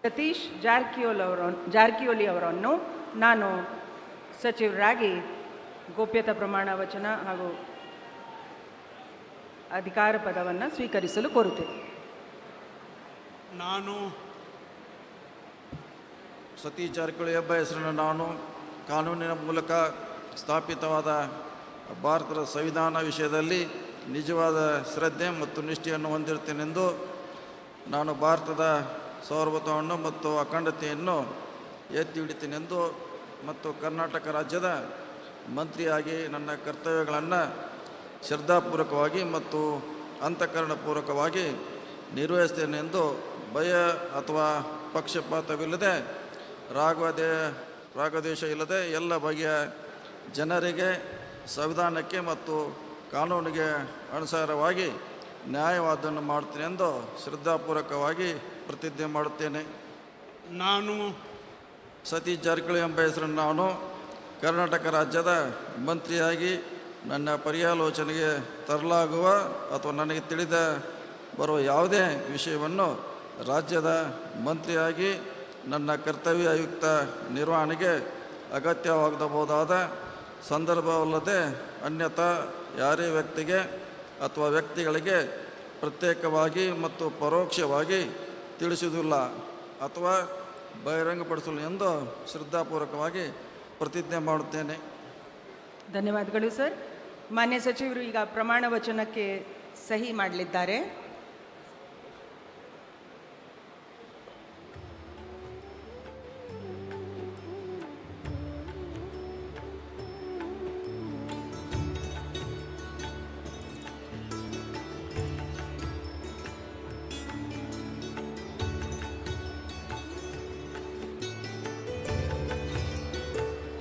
ಸತೀಶ್ ಜಾರಕಿಹೊಳಿ ಅವರನ್ನು ನಾನು ಸಚಿವರಾಗಿ ಗೋಪ್ಯತಾ ಪ್ರಮಾಣ ವಚನ ಹಾಗೂ ಅಧಿಕಾರ ಪದವನ್ನು ಸ್ವೀಕರಿಸಲು ಕೋರುತ್ತೇನೆ. ನಾನು ಸತೀಶ್ ಜಾರಕಿಹೊಳಿ ಎಂಬ ಹೆಸರನ್ನು ನಾನು ಕಾನೂನಿನ ಮೂಲಕ ಸ್ಥಾಪಿತವಾದ ಭಾರತದ ಸಂವಿಧಾನ ವಿಷಯದಲ್ಲಿ ನಿಜವಾದ ಶ್ರದ್ಧೆ ಮತ್ತು ನಿಷ್ಠೆಯನ್ನು ಹೊಂದಿರುತ್ತೇನೆಂದು ನಾನು ಭಾರತದ ಸಾರ್ವಭೌಮತ್ವವನ್ನು ಮತ್ತು ಅಖಂಡತೆಯನ್ನು ಎತ್ತಿ ಹಿಡಿತೇನೆಂದು ಮತ್ತು ಕರ್ನಾಟಕ ರಾಜ್ಯದ ಮಂತ್ರಿಯಾಗಿ ನನ್ನ ಕರ್ತವ್ಯಗಳನ್ನು ಶ್ರದ್ಧಾಪೂರ್ವಕವಾಗಿ ಮತ್ತು ಅಂತಃಕರಣಪೂರ್ವಕವಾಗಿ ನಿರ್ವಹಿಸ್ತೇನೆಂದು ಭಯ ಅಥವಾ ಪಕ್ಷಪಾತವಿಲ್ಲದೆ ರಾಗದ್ವೇಷ ಇಲ್ಲದೆ ಎಲ್ಲ ಬಗೆಯ ಜನರಿಗೆ ಸಂವಿಧಾನಕ್ಕೆ ಮತ್ತು ಕಾನೂನಿಗೆ ಅನುಸಾರವಾಗಿ ನ್ಯಾಯವಾದವನ್ನು ಮಾಡುತ್ತೇನೆ ಎಂದು ಶ್ರದ್ಧಾಪೂರ್ವಕವಾಗಿ ಪ್ರತಿಜ್ಞೆ ಮಾಡುತ್ತೇನೆ. ನಾನು ಸತೀಶ್ ಜಾರಕಿಹೊಳಿ ಎಂಬ ಹೆಸರನ್ನು ನಾನು ಕರ್ನಾಟಕ ರಾಜ್ಯದ ಮಂತ್ರಿಯಾಗಿ ನನ್ನ ಪರ್ಯಾಲೋಚನೆಗೆ ತರಲಾಗುವ ಅಥವಾ ನನಗೆ ತಿಳಿದ ಬರುವ ಯಾವುದೇ ವಿಷಯವನ್ನು ರಾಜ್ಯದ ಮಂತ್ರಿಯಾಗಿ ನನ್ನ ಕರ್ತವ್ಯಯುಕ್ತ ನಿರ್ವಹಣೆಗೆ ಅಗತ್ಯವಾಗಬಹುದಾದ ಸಂದರ್ಭವಲ್ಲದೆ ಅನ್ಯಥಾ ಯಾರೇ ವ್ಯಕ್ತಿಗೆ ಅಥವಾ ವ್ಯಕ್ತಿಗಳಿಗೆ ಪ್ರತ್ಯೇಕವಾಗಿ ಮತ್ತು ಪರೋಕ್ಷವಾಗಿ ತಿಳಿಸುವುದಿಲ್ಲ ಅಥವಾ ಬಹಿರಂಗಪಡಿಸಲು ಎಂದು ಶ್ರದ್ಧಾಪೂರ್ವಕವಾಗಿ ಪ್ರತಿಜ್ಞೆ ಮಾಡುತ್ತೇನೆ. ಧನ್ಯವಾದಗಳು ಸರ್. ಮಾನ್ಯ ಸಚಿವರು ಈಗ ಪ್ರಮಾಣ ವಚನಕ್ಕೆ ಸಹಿ ಮಾಡಲಿದ್ದಾರೆ.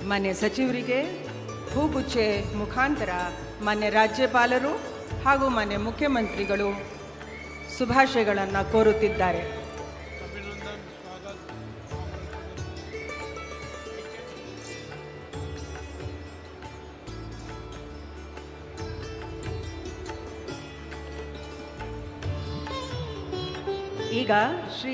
ಮಾನ್ಯ ಸಚಿವರಿಗೆ ಹೂಗುಚ್ಚೆ ಮುಖಾಂತರ ಮಾನ್ಯ ರಾಜ್ಯಪಾಲರು ಹಾಗೂ ಮಾನ್ಯ ಮುಖ್ಯಮಂತ್ರಿಗಳು ಶುಭಾಶಯಗಳನ್ನು ಕೋರುತ್ತಿದ್ದಾರೆ. ಈಗ ಶ್ರೀ